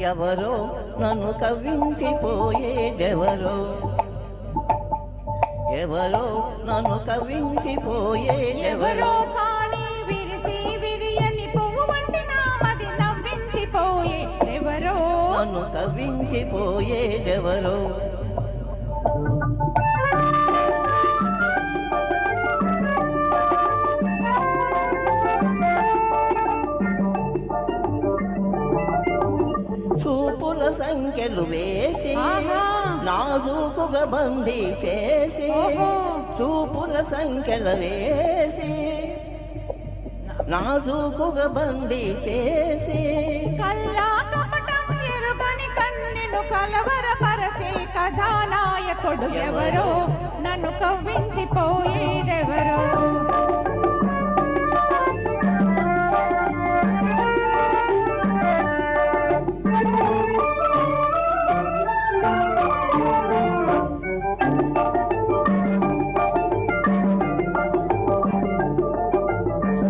ఎవరో నన్ను కవ్వించిపోయేదెవరో, ఎవరో నన్ను కవ్వించిపోయేదెవరో. కానీ విరిసి విరియని పువ్వు వంటి నామది నవ్వించిపోయేదెవరో, నన్ను కవ్వించిపోయేదెవరో. చూపుల సంఖ్యలు వేసి నాజూకుగా బందీ చేసి, చూపుల సంఖ్యలు వేసి నాజూకుగా బందీ చేసి, కల్లా కపటం ఎరుగని కన్నెను కలవరపరచే కథానాయకుడు ఎవరో, నన్ను కవ్వించిపోయేదెవరో.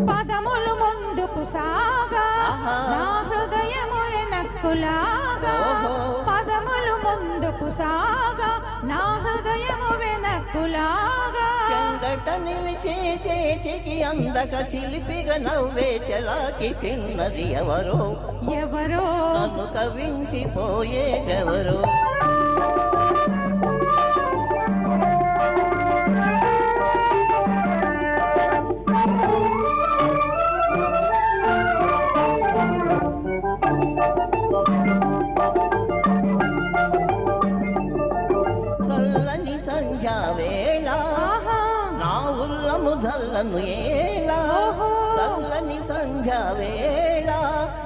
పదములు ముందుకు సాగా నా హృదయము వెనక్కులాగా, పదములు ముందుకు సాగా నా హృదయము వెనక్కులాగా. చెంగట నిలిచే చేతికి అందక చిలిపిగా నవ్వే చలాకి చిన్నది ఎవరో, ఎవరో నన్ను కవ్వించిపోయేదెవరో. చల్లని సంధ్యా వేళ నా ఉల్లము జల్లను ఏలా, చల్లని సంధ్యా వేళ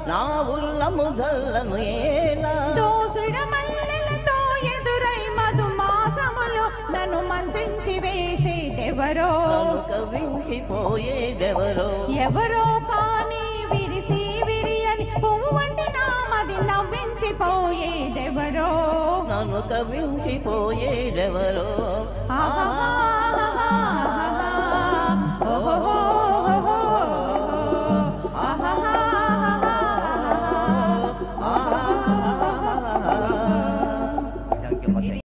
నా ఉల్లము జల్లను ఏలా. దోసుడ మల్లెలతో ఎదురై మధుమాసములు నన్ను మంత్రించి వేసేదెవరో, నన్ను కవ్వించిపోయేదెవరో. ఎవరో కానీ విరిసి విరియని పువ్వు వంటి నామది నవ్వించిపోయేదెవరో, నన్ను కవ్వించిపోయేదెవరో. ఆహా